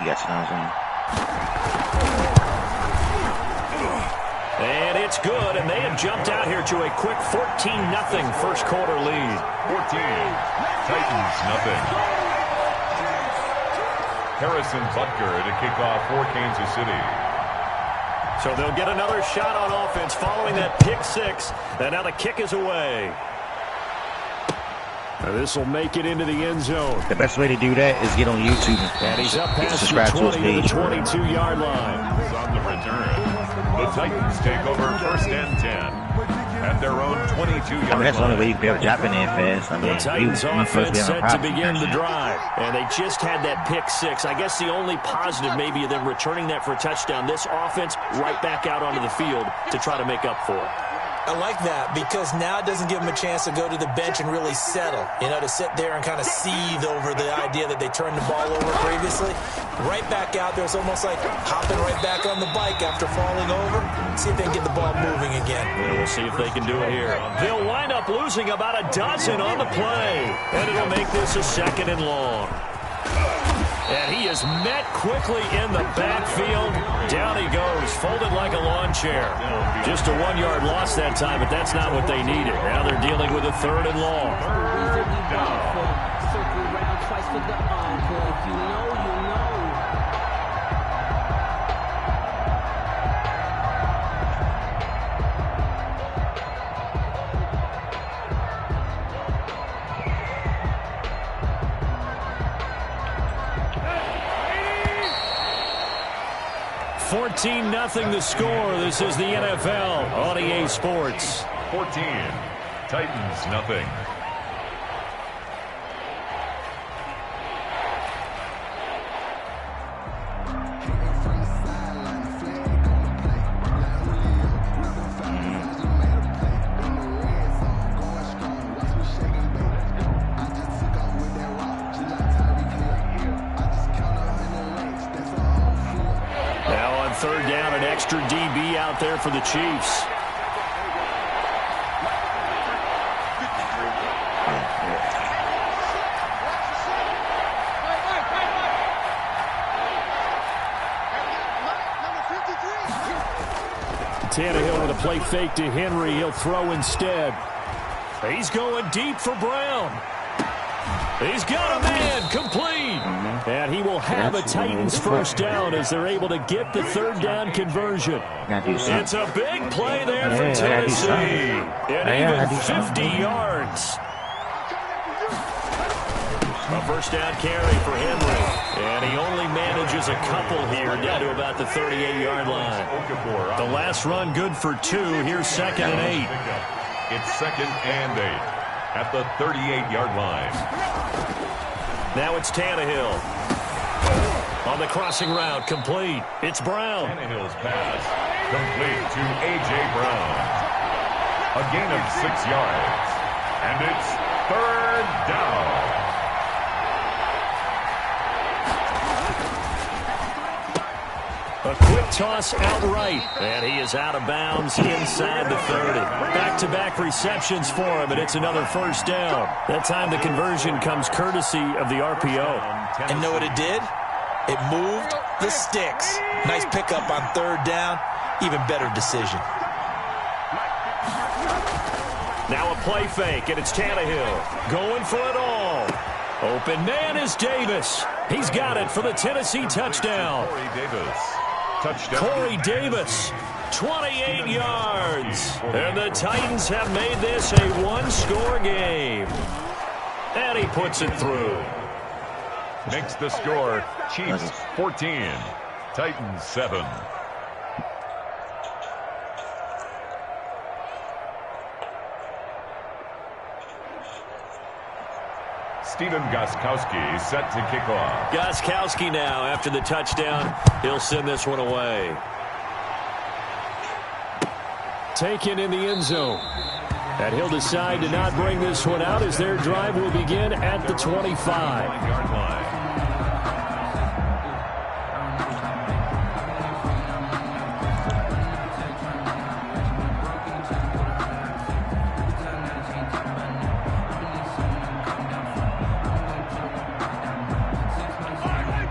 Yes, you know what I'm saying? And it's good, and they have jumped out here to a quick 14-0 first quarter lead. 14, Titans nothing. Harrison Butker to kick off for Kansas City. So they'll get another shot on offense following that pick six, and now the kick is away. This will make it into the end zone. The best way to do that is get on YouTube and he's up past the 20 to the 22-yard line. He's on the return. The Titans take over first and 10 at their own 22-yard line. I mean, that's the only way you can be able to drop in there fast. I mean, the Titans offense set to begin the drive. And they just had that pick six. I guess the only positive maybe of them returning that for a touchdown. This offense right back out onto the field to try to make up for it. I like that because now it doesn't give them a chance to go to the bench and really settle, you know, to sit there and kind of seethe over the idea that they turned the ball over previously. Right back out there, it's almost like hopping right back on the bike after falling over. See if they can get the ball moving again. Yeah, we'll see if they can do it here. They'll wind up losing about a dozen on the play, and it'll make this a 2nd and long. And he is met quickly in the backfield. Down he goes, folded like a lawn chair. Just a 1-yard loss that time, but that's not what they needed. Now they're dealing with a 3rd and long. Circle around twice for the encore. If you know, you know. 14-0 the score. This is the NFL on EA Sports. 14, Titans nothing. Third down, an extra DB out there for the Chiefs. Tannehill with a play fake to Henry. He'll throw instead. He's going deep for Brown. He's got a man, complete. And he will have a Titans first down as they're able to get the 3rd down conversion. It's a big play there for Tennessee. And even 50 yards. A first down carry for Henry. And he only manages a couple here down to about the 38-yard line. The last run good for 2. Here's 2nd and 8. It's 2nd and 8. At the 38-yard line. Now it's Tannehill. On the crossing route, complete. It's Brown. Tannehill's pass, complete to A.J. Brown. A gain of 6 yards. And it's 3rd down. A quick toss outright, and he is out of bounds inside the 30. Back-to-back receptions for him, and it's another first down. That time the conversion comes courtesy of the RPO. And know what it did? It moved the sticks. Nice pickup on 3rd down. Even better decision. Now a play fake, and it's Tannehill going for it all. Open man is Davis. He's got it for the Tennessee touchdown. Corey Davis. Touchdown. Corey Davis, 28 yards. And the Titans have made this a 1-score game. And he puts it through. Makes the score Chiefs 14, Titans 7. Stephen Gostkowski set to kick off. Gostkowski now after the touchdown. He'll send this one away. Taken in the end zone. And he'll decide to not bring this one out as their drive will begin at the 25-yard line.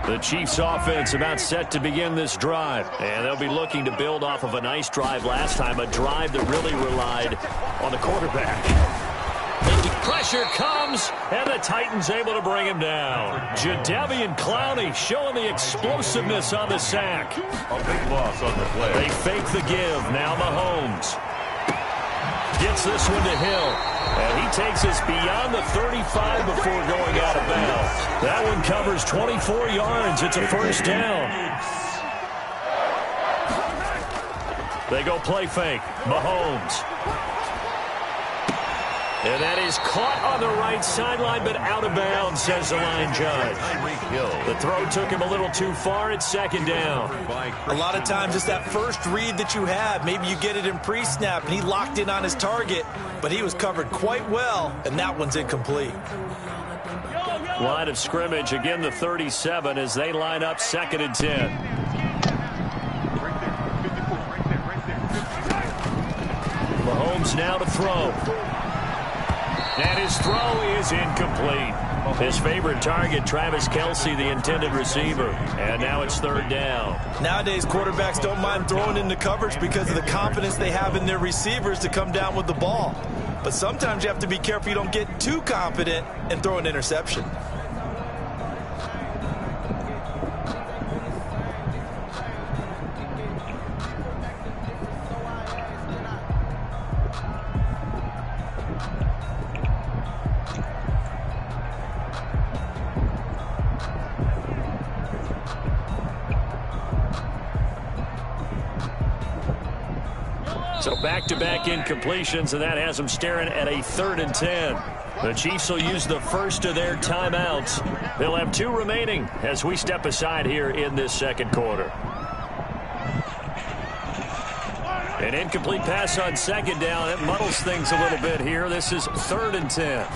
The Chiefs offense about set to begin this drive. And they'll be looking to build off of a nice drive last time, a drive that really relied on the quarterback. Pressure comes, and the Titans able to bring him down. Jadeveon Clowney showing the explosiveness on the sack. A big loss on the play. They fake the give. Now Mahomes gets this one to Hill. And he takes us beyond the 35 before going out of bounds. That one covers 24 yards. It's a first down. They go play fake. Mahomes. And that is caught on the right sideline, but out of bounds, says the line judge. The throw took him a little too far. It's second down. A lot of times it's that first read that you have. Maybe you get it in pre-snap, and he locked in on his target, but he was covered quite well, and that one's incomplete. Line of scrimmage, again the 37 as they line up 2nd and 10. Mahomes now to throw. And his throw is incomplete. His favorite target, Travis Kelce, the intended receiver. And now it's 3rd down. Nowadays, quarterbacks don't mind throwing into coverage because of the confidence they have in their receivers to come down with the ball. But sometimes you have to be careful you don't get too confident and throw an interception. So back-to-back incompletions, and that has them staring at a 3rd and 10. The Chiefs will use the first of their timeouts. They'll have 2 remaining as we step aside here in this 2nd quarter. An incomplete pass on 2nd down. It muddles things a little bit here. This is 3rd and 10.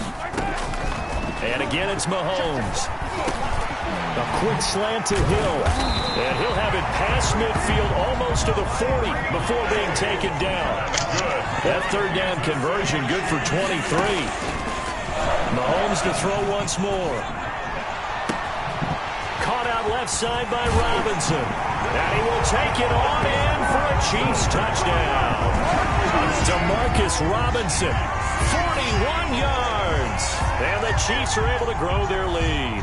And again, it's Mahomes. A quick slant to Hill. And he'll have it past midfield almost to the 40 before being taken down. Good. That 3rd down conversion good for 23. Mahomes to throw once more. Caught out left side by Robinson. And he will take it on in for a Chiefs touchdown. Demarcus Robinson, 41 yards. And the Chiefs are able to grow their lead.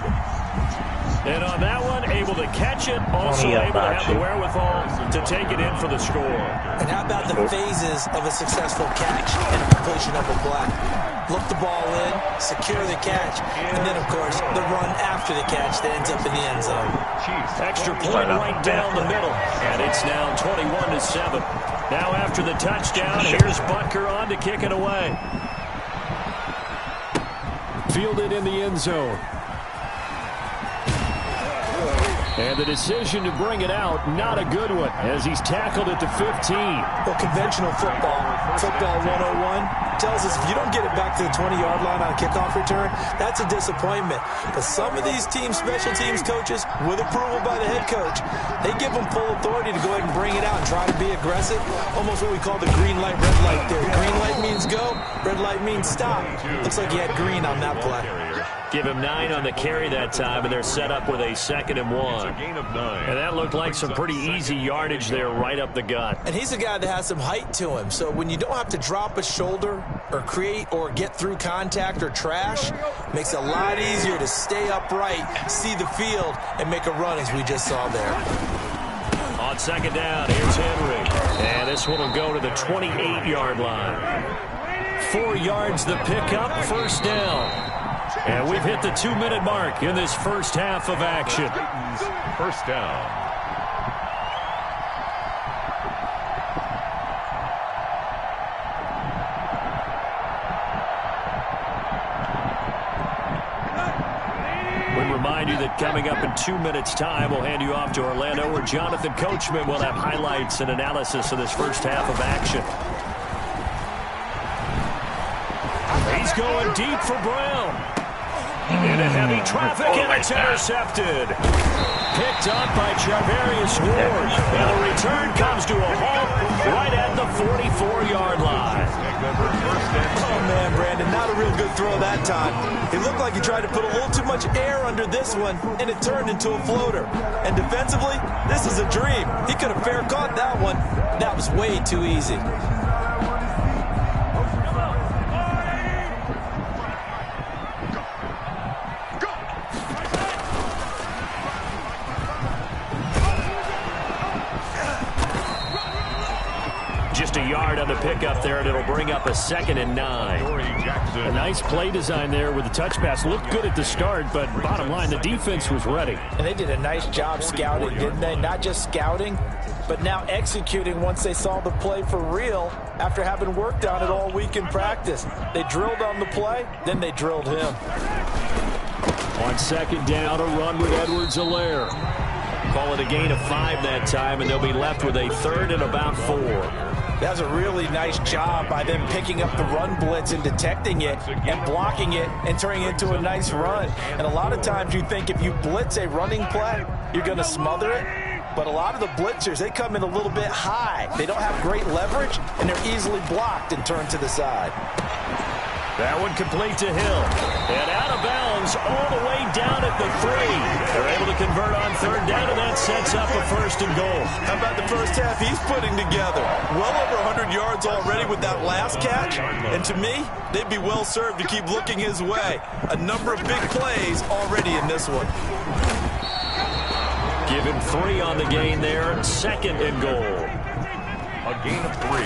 And on that one, able to catch it, also able to have the wherewithal to take it in for the score. And how about the phases of a successful catch and a completion of a play? Look the ball in, secure the catch, and then, of course, the run after the catch that ends up in the end zone. Extra point right down the middle, and it's now 21-7. Now after the touchdown, here's Butker on to kick it away. Fielded in the end zone. And the decision to bring it out, not a good one, as he's tackled at the 15. Well, conventional football 101, tells us if you don't get it back to the 20-yard line on a kickoff return, that's a disappointment. But some of these special teams coaches, with approval by the head coach, they give them full authority to go ahead and bring it out and try to be aggressive, almost what we call the green light, red light theory. Green light means go, red light means stop. Looks like he had green on that play. Give him 9 on the carry that time, and they're set up with a 2nd and 1. And that looked like some pretty easy yardage there right up the gut. And he's a guy that has some height to him, so when you don't have to drop a shoulder or create or get through contact or trash, makes it a lot easier to stay upright, see the field, and make a run as we just saw there. On 2nd down, here's Henry. And this one will go to the 28-yard line. 4 yards the pickup, first down. And we've hit the 2-minute mark in this first half of action. First down. We remind you that coming up in 2 minutes' time, we'll hand you off to Orlando, where Jonathan Coachman will have highlights and analysis of this first half of action. He's going deep for Brown. Into heavy traffic, and it's intercepted. Picked up by Charvarius Ward. And the return comes to a halt right at the 44-yard line. Oh, man, Brandon, not a real good throw that time. It looked like he tried to put a little too much air under this one, and it turned into a floater. And defensively, this is a dream. He could have fair caught that one. That was way too easy. Just a yard on the pickup there, and it'll bring up a 2nd and 9. A nice play design there with the touch pass. Looked good at the start, but bottom line, the defense was ready. And they did a nice job scouting, didn't they? Not just scouting, but now executing once they saw the play for real after having worked on it all week in practice. They drilled on the play, then they drilled him. On 2nd down, a run with Edwards-Helaire. Call it a gain of 5 that time, and they'll be left with a 3rd and about 4. That was a really nice job by them picking up the run blitz and detecting it and blocking it and turning it into a nice run. And a lot of times you think if you blitz a running play, you're going to smother it. But a lot of the blitzers, they come in a little bit high. They don't have great leverage, and they're easily blocked and turned to the side. That one complete to Hill. And out of bounds all the way down at the 3. They're able to convert on 3rd down, and that sets up a 1st and goal. How about the first half he's putting together? Well over 100 yards already with that last catch. And to me, they'd be well served to keep looking his way. A number of big plays already in this one. Give him 3 on the gain there. 2nd and goal. A gain of 3.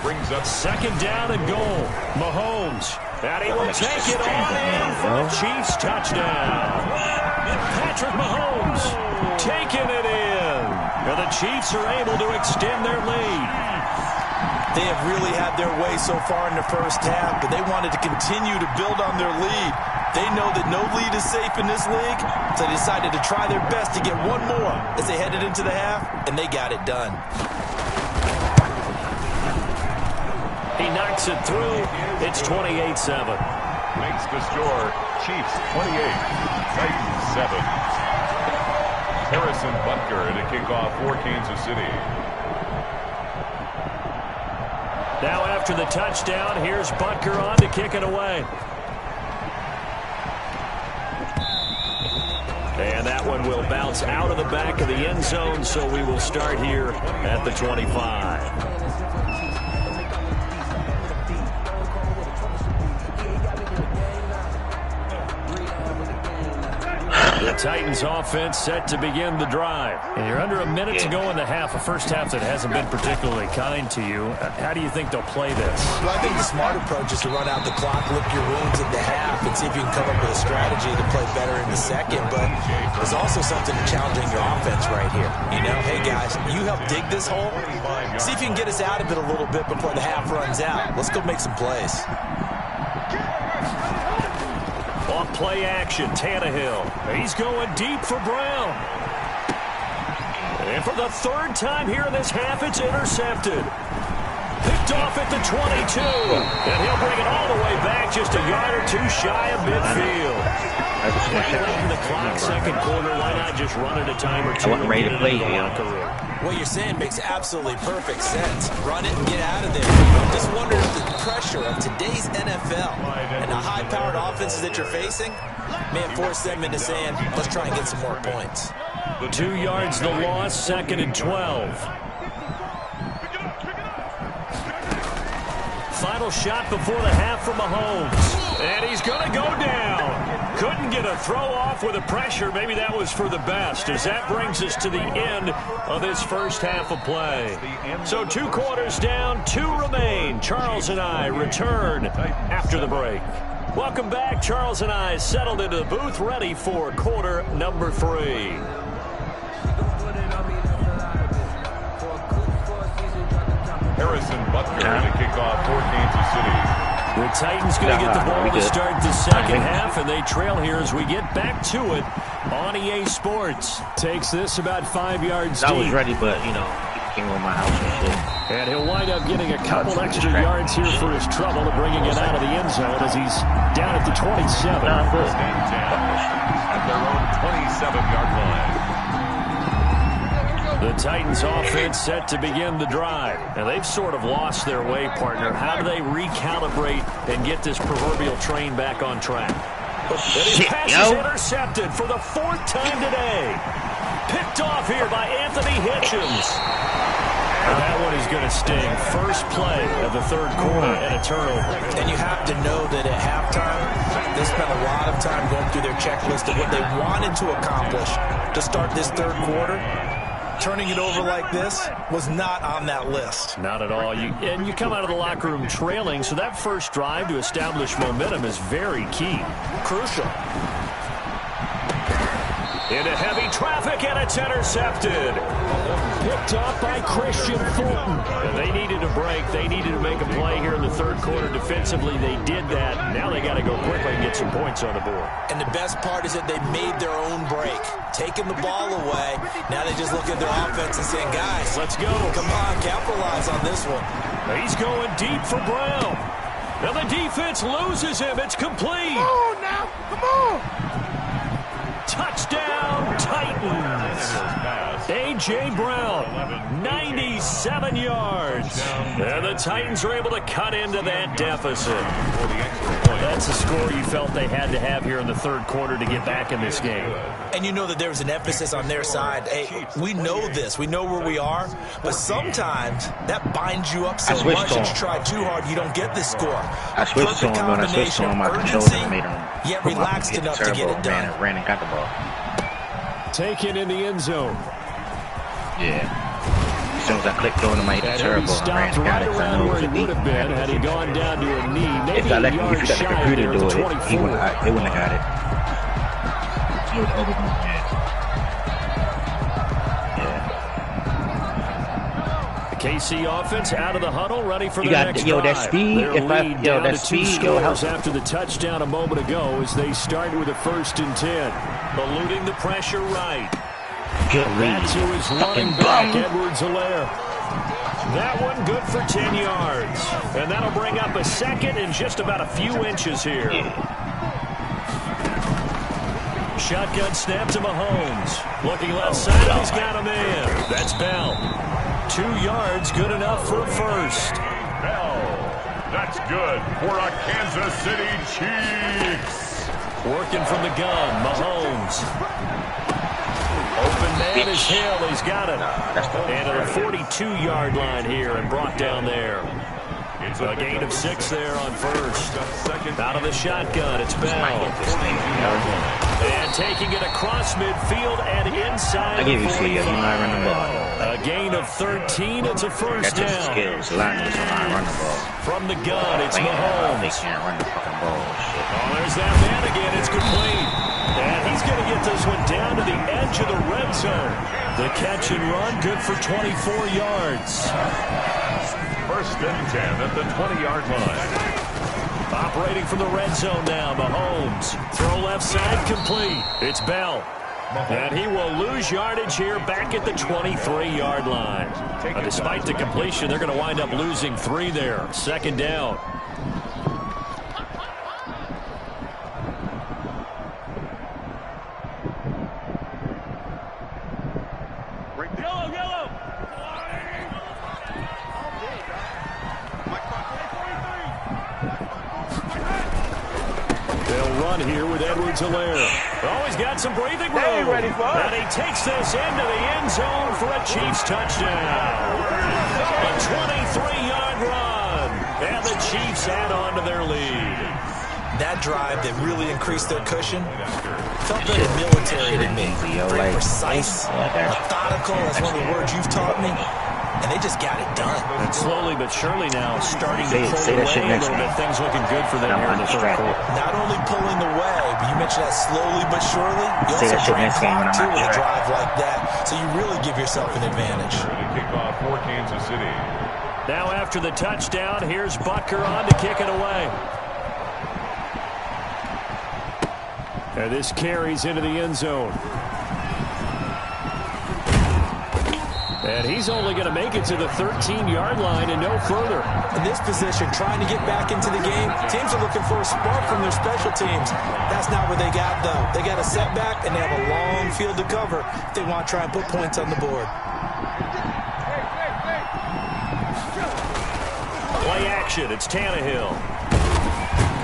Brings up 2nd down and goal. Mahomes. And he will take it on in for the Chiefs touchdown. Patrick Mahomes taking it in. And the Chiefs are able to extend their lead. They have really had their way so far in the first half, but they wanted to continue to build on their lead. They know that no lead is safe in this league, so they decided to try their best to get one more as they headed into the half, and they got it done. He knocks it through. It's 28-7. makes the score Chiefs 28, Titans 7. Harrison Butker to kick off for Kansas City. Now after the touchdown, here's Butker on to kick it away. And that one will bounce out of the back of the end zone, so we will start here at the 25. The Titans offense set to begin the drive. And you're under a minute to go in the half, a first half that hasn't been particularly kind to you. How do you think they'll play this? Well, I think the smart approach is to run out the clock, lick your wounds in the half, and see if you can come up with a strategy to play better in the second. But there's also something challenging your offense right here. You know, hey, guys, you help dig this hole. See if you can get us out of it a little bit before the half runs out. Let's go make some plays. On play action, Tannehill. He's going deep for Brown. And for the third time here in this half, it's intercepted. Picked off at the 22. And he'll bring it all the way back, just a yard or two shy of midfield. Regulating the clock, second quarter. Why not just run it a time or two? I wasn't ready to play here. What you're saying makes absolutely perfect sense. Run it and get out of there. I'm just wondering if the pressure of today's NFL and the high-powered offenses that you're facing may force them into saying, let's try and get some more points. 2 yards the loss, second and 12. Final shot before the half from Mahomes. And he's going to go down. Couldn't get a throw off with the pressure. Maybe that was for the best, as that brings us to the end of this first half of play. So 2 quarters down, 2 remain. Charles and I return after the break. Welcome back. Charles and I settled into the booth, ready for quarter number 3. Harrison Butker to kick off for Kansas City. The Titans going to get the ball to start the second half, and they trail here as we get back to it on EA Sports. Takes this about 5 yards deep. I was ready, but, you know, came over my house and shit. And he'll wind up getting a couple extra yards here for his trouble and bringing it out of the end zone as he's down at the 27. At their own 27-yard line. The Titans offense set to begin the drive. And they've sort of lost their way, partner. How do they recalibrate and get this proverbial train back on track? And his pass is intercepted for the fourth time today. Picked off here by Anthony Hitchens. And that one is going to sting. First play of the third quarter and a turnover. And you have to know that at halftime, they spent a lot of time going through their checklist of what they wanted to accomplish to start this third quarter. Turning it over like this was not on that list. Not at all. And you come out of the locker room trailing, so that first drive to establish momentum is very key. Crucial. Into heavy traffic, and it's intercepted. Picked off by Christian Fulton. And they needed a break. They needed to make a play here in the third quarter defensively. They did that. Now they got to go quickly and get some points on the board. And the best part is that they made their own break. Taking the ball away. Now they just look at their offense and saying, guys, let's go. Come on, capitalize on this one. He's going deep for Brown. Now the defense loses him. It's complete. Come on now. Come on. Touchdown, Titans. A.J. Brown, 97 yards. And the Titans are able to cut into that deficit. That's a score you felt they had to have here in the third quarter to get back in this game. And you know that there was an emphasis on their side. Hey, we know this. We know where we are. But sometimes that binds you up so much that you try too hard, you don't get this score. I switched to him when I switched to him. My controller made him yet relaxed enough to get it done. Ran and got the ball. Taken in the end zone. Yeah. As soon as I clicked on him, I hit the turbo and ran and got it. I knew it was a deep. Had he gone down to a knee, maybe if you let the computer do it, he wouldn't have got it. He would have The KC offense out of the huddle, ready for the next drive. That speed, that speed, after the touchdown a moment ago as they start with a 1st and 10. Eluding the pressure right. Good read. That's who is running back, Edwards-Helaire. That one good for 10 yards. And that'll bring up a second in just about a few inches here. Shotgun snap to Mahomes. Looking left side, he's got a man. That's Bell. 2 yards, good enough for a first. Bell. That's good for a Kansas City Chiefs. Working from the gun, Mahomes. Open man is Hill. He's got it. And at the 42-yard line here and brought down there. It's a gain of 6 there on first. Out of the shotgun, it's Bell. And taking it across midfield and inside. I give you 3. You might run the ball. A gain of 13. It's a first down. That's skills. A lot of us might run the ball. From the gun, it's Mahomes. They can't run the fucking ball. Oh, there's that man again. It's complete. And he's going to get this one down to the edge of the red zone. The catch and run, good for 24 yards. 1st and 10 at the 20-yard line. Operating from the red zone now, Mahomes. Throw left side, complete. It's Bell. And he will lose yardage here back at the 23-yard line. Despite the completion, they're going to wind up losing 3 there. 2nd down. Here with Edwards-Helaire. Oh, he's got some breathing room. And he takes this into the end zone for a Chiefs touchdown. A 23-yard run. And the Chiefs add on to their lead. That drive that really increased their cushion felt very military to me. Very precise, methodical. That's one of the words you've taught me. And they just got it done. And slowly but surely now starting to pull away a little bit. Things looking good for them here in the third quarter. Not only pulling away, but you mentioned that slowly but surely. You also bring clock too with a drive like that. So you really give yourself an advantage. Kickoff for Kansas City. Now after the touchdown, here's Butker on to kick it away. And this carries into the end zone. And he's only going to make it to the 13-yard line and no further. In this position, trying to get back into the game, teams are looking for a spark from their special teams. That's not where they got, though. They got a setback, and they have a long field to cover if they want to try and put points on the board. Play action. It's Tannehill.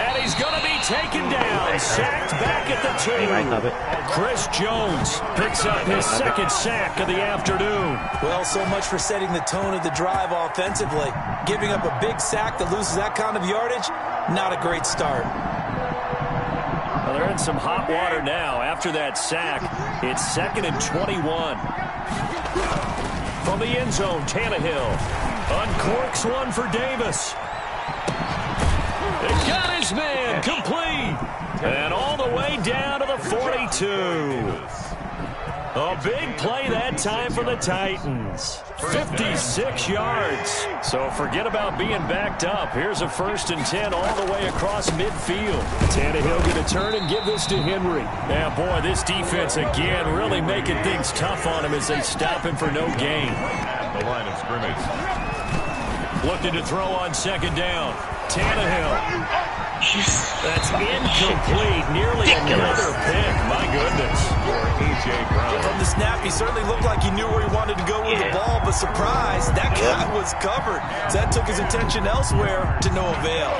And he's going to be taken down. Sacked back at the 2. Chris Jones picks up his second sack of the afternoon. Well, so much for setting the tone of the drive offensively. Giving up a big sack that loses that kind of yardage, not a great start. Well, they're in some hot water now. After that sack, it's 2nd and 21. From the end zone, Tannehill uncorks one for Davis. It got his man complete. And all the way down to the 42. A big play that time for the Titans. 56 yards. So forget about being backed up. Here's a 1st and 10 all the way across midfield. Tannehill going to turn and give this to Henry. Yeah, boy, this defense again really making things tough on him as they stop him for no gain. The line of scrimmage. Looking to throw on 2nd down. Tannehill. That's incomplete. Nearly another pick. My goodness. For A.J. Brown. From the snap, he certainly looked like he knew where he wanted to go with the ball, but surprise, that guy was covered. So that took his attention elsewhere to no avail.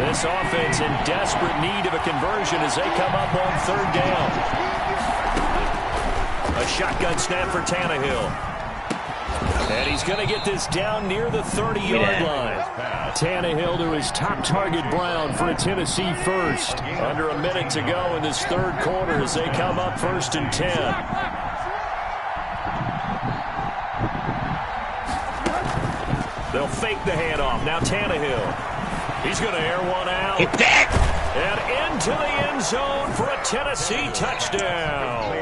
This offense in desperate need of a conversion as they come up on 3rd down. A shotgun snap for Tannehill. And he's going to get this down near the 30-yard line. Tannehill to his top target, Brown, for a Tennessee first. Under a minute to go in this 3rd quarter as they come up 1st and 10. They'll fake the handoff. Now Tannehill. He's going to air one out. And into the end zone for a Tennessee touchdown.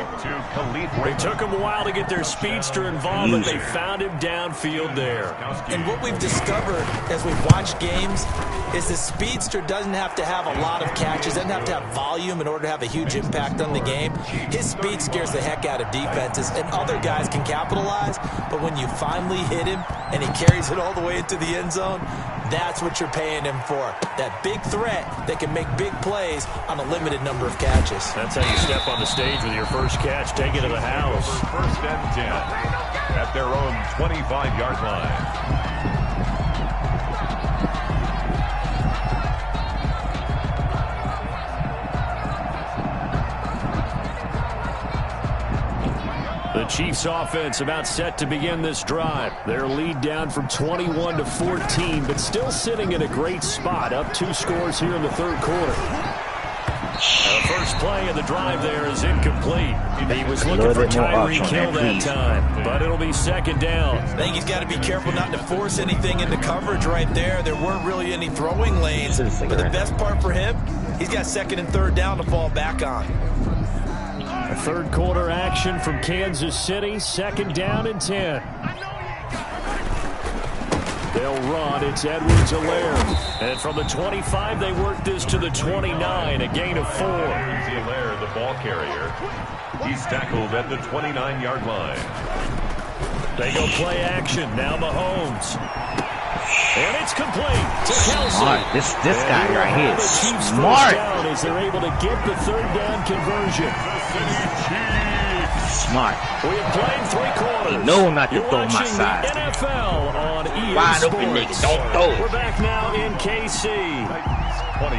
It took them a while to get their speedster involved, but they found him downfield there. And what we've discovered as we've watched games is the speedster doesn't have to have a lot of catches, doesn't have to have volume in order to have a huge impact on the game. His speed scares the heck out of defenses, and other guys can capitalize, but when you finally hit him and he carries it all the way into the end zone, that's what you're paying him for. That big threat that can make big plays on a limited number of catches. That's how you step on the stage with your first catch. Take it to the house. 1st and 10 at their own 25-yard line. The Chiefs offense about set to begin this drive. Their lead down from 21 to 14, but still sitting in a great spot. Up 2 scores here in the 3rd quarter. The first play of the drive there is incomplete. He was looking for Tyreek Hill that time, but it'll be 2nd down. I think he's got to be careful not to force anything into coverage right there. There weren't really any throwing lanes, but the best part for him, he's got 2nd and 3rd down to fall back on. A 3rd quarter action from Kansas City. 2nd down and 10. They'll run. It's Edwards-Helaire. And from the 25, they work this to the 29, a gain of 4. Edwards-Helaire, the ball carrier. He's tackled at the 29-yard line. They go play action. Now Mahomes. And it's complete to Kelsey. Smart. This guy right here is smart. Down as they're able to get the 3rd down conversion. Smart. We have played 3 quarters. You know I'm not to throw my side. NFL on EA Wide Sports. open nigga, don't throw. We're back now in KC.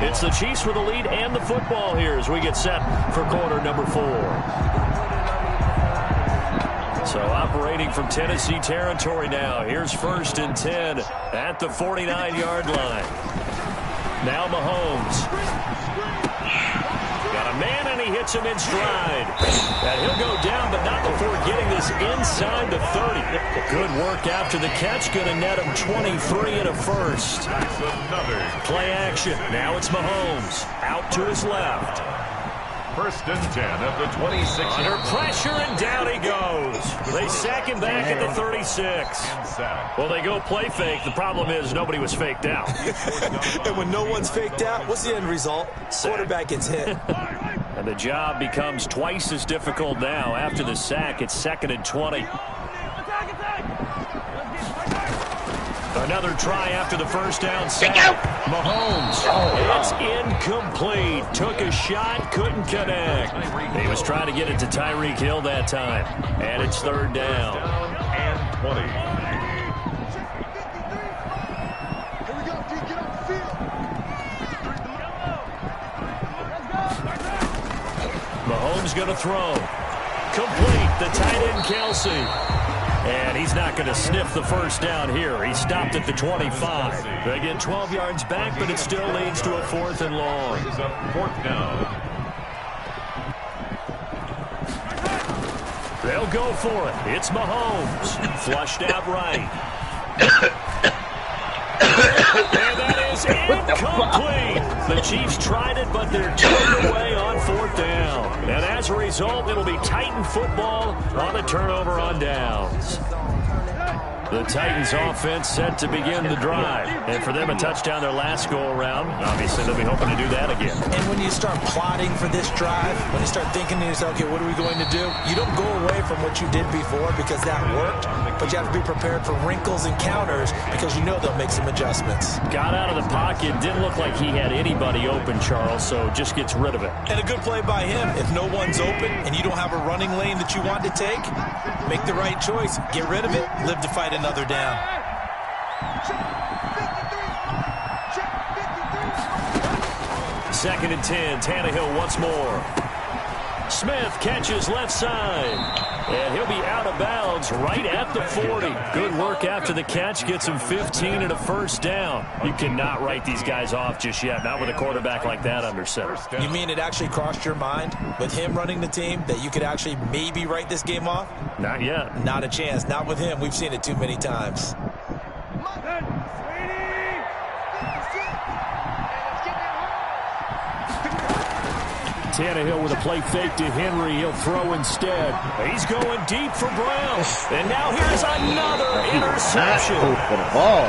It's the Chiefs with the lead and the football here as we get set for quarter number 4. So operating from Tennessee territory now. Here's 1st and 10 at the 49-yard line. Now Mahomes. Got a man and he hits him in stride. And he'll go down, but not before getting this inside the 30. Good work after the catch. Going to net him 23 and a first. Play action. Now it's Mahomes. Out to his left. 1st and 10 at the 26. Under pressure, and down he goes. They sack him back at the 36. Well, they go play fake. The problem is nobody was faked out. And when no one's faked out, what's the end result? Quarterback gets hit. And the job becomes twice as difficult now. After the sack, it's 2nd and 20. Another try after the first down sack. Mahomes. It's incomplete. Took a shot, couldn't connect. He was trying to get it to Tyreek Hill that time. And it's third down. And 20. Mahomes going to throw. Complete. The tight end, Kelsey. And he's not going to sniff the first down here. He stopped at the 25. They get 12 yards back, but it still leads to a 4th and long. Brings up 4th down. They'll go for it. It's Mahomes. Flushed out right. And that is incomplete. The Chiefs tried it, but they're turned away on 4th down. And as a result, it'll be Titan football on a turnover on downs. The Titans offense set to begin the drive. And for them, a touchdown their last go-around. Obviously, they'll be hoping to do that again. And when you start plotting for this drive, when you start thinking to yourself, okay, what are we going to do? You don't go away from what you did before because that worked, but you have to be prepared for wrinkles and counters because you know they'll make some adjustments. Got out of the pocket. Didn't look like he had anybody open, Charles, so just gets rid of it. And a good play by him. If no one's open and you don't have a running lane that you want to take, make the right choice. Get rid of it. Live to fight another down. Second and 10. Tannehill once more. Smith catches left side. And he'll be out of bounds right at the 40. Good work after the catch. Gets him 15 and a first down. You cannot write these guys off just yet. Not with a quarterback like that under center. You mean it actually crossed your mind with him running the team that you could actually maybe write this game off? Not yet. Not a chance. Not with him. We've seen it too many times. Tannehill with a play fake to Henry. He'll throw instead. He's going deep for Brown. And now here's another interception.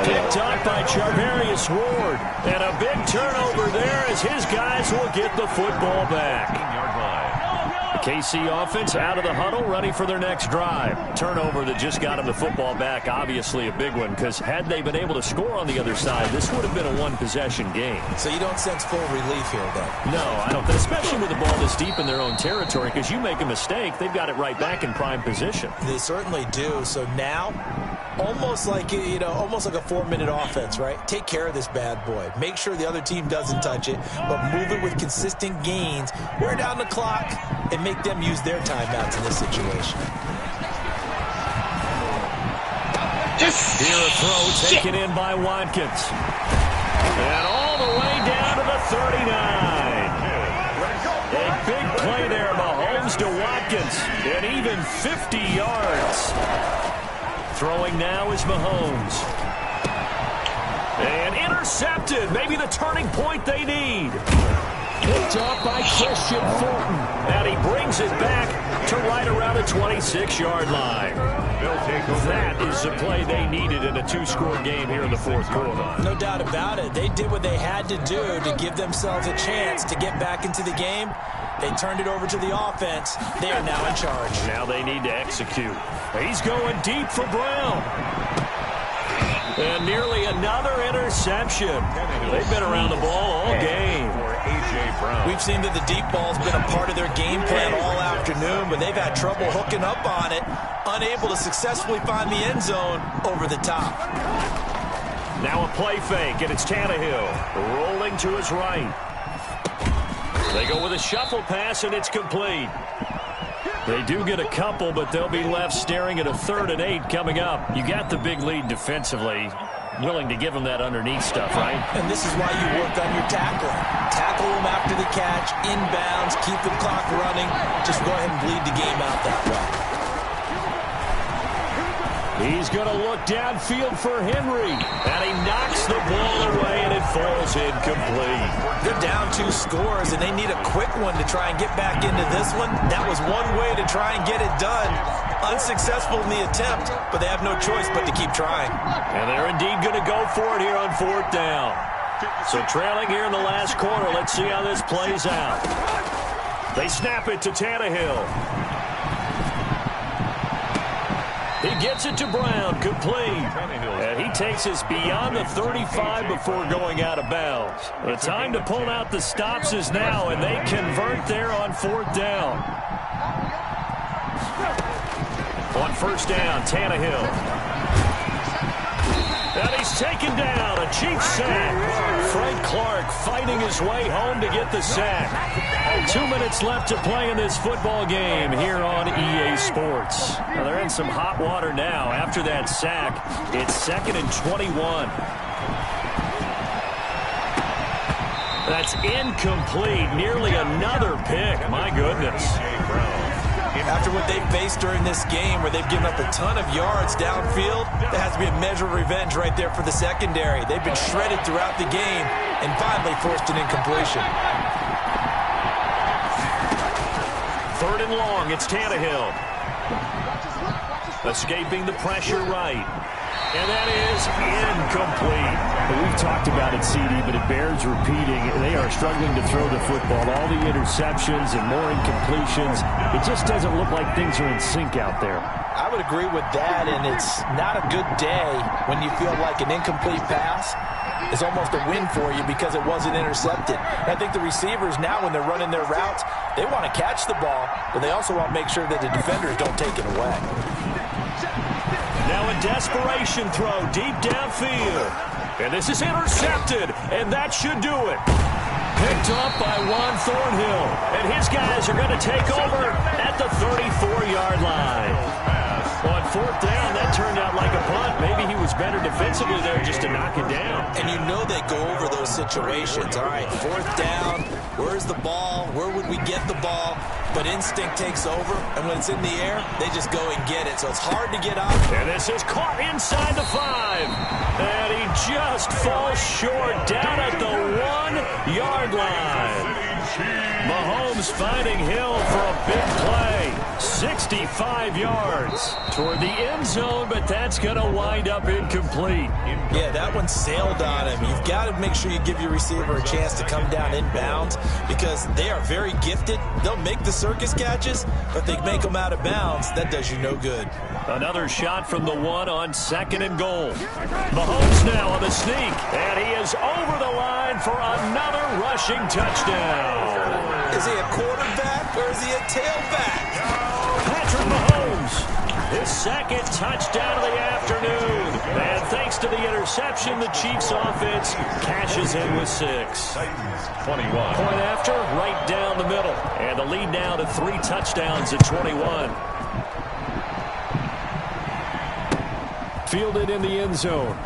Picked up by Charvarius Ward. And a big turnover there as his guys will get the football back. KC offense out of the huddle, ready for their next drive. Turnover that just got them the football back, obviously a big one, because had they been able to score on the other side, this would have been a one-possession game. So you don't sense full relief here, though? No, I don't, especially with the ball this deep in their own territory, because you make a mistake, they've got it right back in prime position. They certainly do. So now, almost like, almost like a 4-minute offense, right? Take care of this bad boy. Make sure the other team doesn't touch it, but move it with consistent gains. Wear down the clock and make them use their timeouts in this situation. Here a throw taken in by Watkins. And all the way down to the 39. A big play there, Mahomes to Watkins. And even 50 yards. Throwing now is Mahomes. And intercepted. Maybe the turning point they need. Picked up by Christian Fulton. And he brings it back to right around the 26-yard line. That is the play they needed in a 2-score game here in the fourth quarter. No doubt about it. They did what they had to do to give themselves a chance to get back into the game. They turned it over to the offense. They are now in charge. Now they need to execute. He's going deep for Brown. And nearly another interception. They've been around the ball all game. We've seen that the deep ball's been a part of their game plan all afternoon, but they've had trouble hooking up on it, unable to successfully find the end zone over the top. Now a play fake, and it's Tannehill rolling to his right. They go with a shuffle pass, and it's complete. They do get a couple, but they'll be left staring at a 3rd and 8 coming up. You got the big lead defensively. Willing to give them that underneath stuff, right? And this is why you work on your tackling. Tackle them after the catch, inbounds, keep the clock running. Just go ahead and bleed the game out that way. He's going to look downfield for Henry. And he knocks the ball away, and it falls incomplete. They're down 2 scores, and they need a quick one to try and get back into this one. That was one way to try and get it done. Unsuccessful in the attempt, but they have no choice but to keep trying. And they're indeed going to go for it here on 4th down. So trailing here in the last quarter. Let's see how this plays out. They snap it to Tannehill. He gets it to Brown, complete. And he takes us beyond the 35 before going out of bounds. The time to pull out the stops is now, and they convert there on 4th down. On 1st down, Tannehill. And he's taken down, a Chiefs sack. Frank Clark fighting his way home to get the sack. 2 minutes left to play in this football game here on EA Sports. Now they're in some hot water now. After that sack, it's 2nd and 21. That's incomplete. Nearly another pick. My goodness. After what they've faced during this game where they've given up a ton of yards downfield, there has to be a measure of revenge right there for the secondary. They've been shredded throughout the game and finally forced an incompletion. 3rd and long, it's Tannehill. Escaping the pressure right. And that is incomplete. We've talked about it, CD, but it bears repeating. They are struggling to throw the football. All the interceptions and more incompletions. It just doesn't look like things are in sync out there. I would agree with that, and it's not a good day when you feel like an incomplete pass is almost a win for you because it wasn't intercepted. And I think the receivers now, when they're running their routes, they want to catch the ball, but they also want to make sure that the defenders don't take it away. Now a desperation throw deep downfield. And this is intercepted, and that should do it. Picked up by Juan Thornhill. And his guys are going to take over at the 34-yard line. On 4th down, that turned out like a punt. Maybe he was better defensively there just to knock it down. And you know they go over those situations. All right, 4th down, where's the ball? Where would we get the ball? But instinct takes over, and when it's in the air, they just go and get it. So it's hard to get out. And this is caught inside the 5. And he just falls short down at the 1-yard line. Mahomes finding Hill for a big play. 65 yards toward the end zone, but that's going to wind up incomplete. Yeah, that one sailed on him. You've got to make sure you give your receiver a chance to come down inbounds because they are very gifted. They'll make the circus catches, but they make them out of bounds. That does you no good. Another shot from the 1 on 2nd and goal. Mahomes now on the sneak, and he is over the line for another rushing touchdown. Is he a quarterback or is he a tailback? Patrick Mahomes, his 2nd touchdown of the afternoon. And thanks to the interception, the Chiefs offense cashes in with 6. Titans 21. Point after, right down the middle. And the lead now to 3 touchdowns at 21. Fielded in the end zone.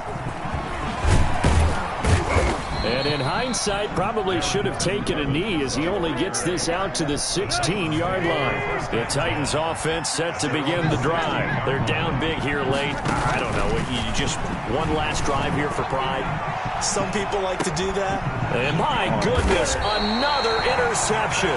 And in hindsight, probably should have taken a knee as he only gets this out to the 16-yard line. The Titans offense set to begin the drive. They're down big here late. I don't know. You just one last drive here for pride. Some people like to do that. And my goodness, another interception.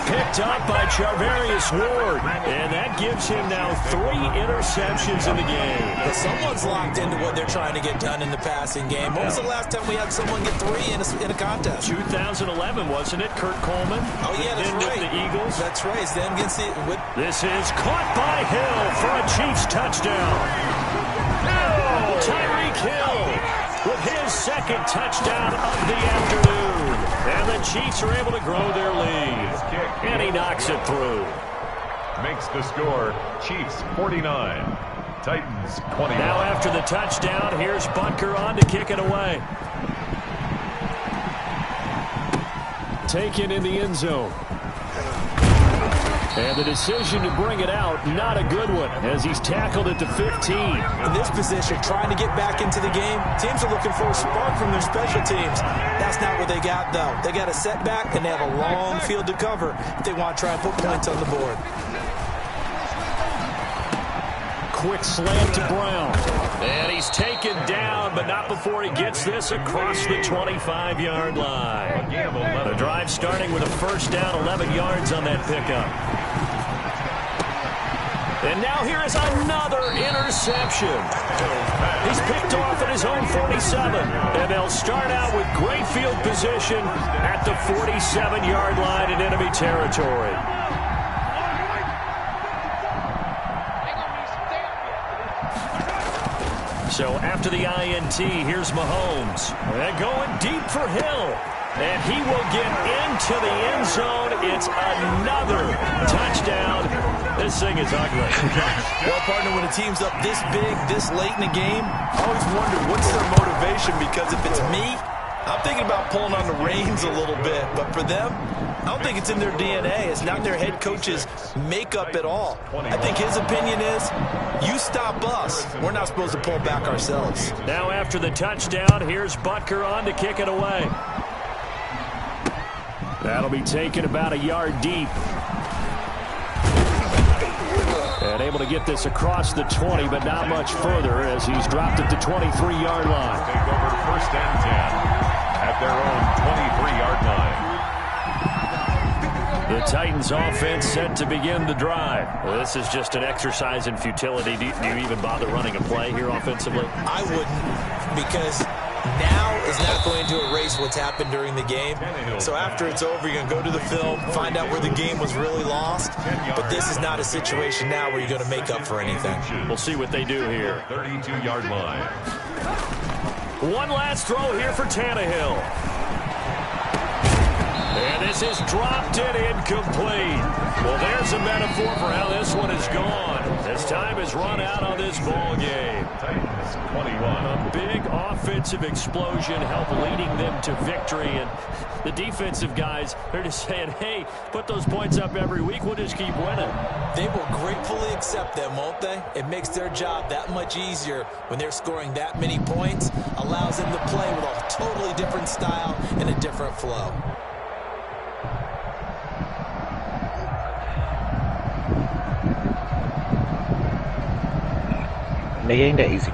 Picked up by Charvarius Ward. And that gives him now 3 interceptions in the game. But someone's locked into what they're trying to get done in the passing game. When was the last time we had someone get 3 in a contest? 2011, wasn't it? Kurt Coleman. Oh, yeah, that's right. With the Eagles. That's right. It's them against the... This is caught by Hill for a Chiefs touchdown. Tyreek Hill with his 2nd touchdown of the afternoon. And the Chiefs are able to grow their lead. And he knocks it through. Makes the score Chiefs 49, Titans 20. Now after the touchdown, here's Butker on to kick it away. Taken in the end zone. And the decision to bring it out, not a good one, as he's tackled at the 15. In this position, trying to get back into the game, teams are looking for a spark from their special teams. That's not what they got, though. They got a setback, and they have a long field to cover if they want to try and put points on the board. Quick slant to Brown. And he's taken down, but not before he gets this across the 25-yard line. The drive starting with a 1st down, 11 yards on that pickup. And now here is another interception. He's picked off at his own 47. And they'll start out with great field position at the 47-yard line in enemy territory. after the INT. Here's Mahomes. And going deep for Hill. And he will get into the end zone. It's another touchdown. This thing is ugly. Well, partner, when a team's up this big, this late in the game, I always wonder what's their motivation, because if it's me, I'm thinking about pulling on the reins a little bit. But for them, I don't think it's in their DNA. It's not their head coach's makeup at all. I think his opinion is, you stop us. We're not supposed to pull back ourselves. Now after the touchdown, here's Butker on to kick it away. That'll be taken about a yard deep. And able to get this across the 20, but not much further as he's dropped it to 23-yard line. Take over 1st and 10 at their own 23-yard line. The Titans offense set to begin the drive. Well, this is just an exercise in futility. Do you even bother running a play here offensively? I wouldn't, because now is not going to erase what's happened during the game. So after it's over, you're going to go to the film, find out where the game was really lost. But this is not a situation now where you're going to make up for anything. We'll see what they do here. 32-yard line. One last throw here for Tannehill. And this is dropped and incomplete. Well, there's a metaphor for how this one is gone. As time has run out on this ball game. Titans 21. A big offensive explosion helped leading them to victory. And the defensive guys, they're just saying, hey, put those points up every week. We'll just keep winning. They will gratefully accept them, won't they? It makes their job that much easier when they're scoring that many points. Allows them to play with a totally different style and a different flow. They ain't that easy.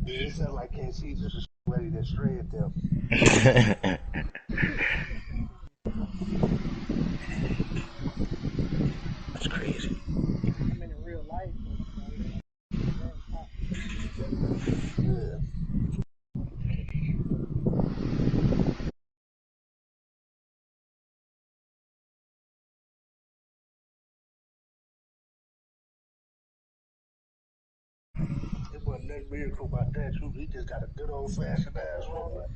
It sounds like KC just ready to shred them. That's crazy. I'm in real life. Yeah. It wasn't nothing miracle about that. He just got a good old fashioned ass woman.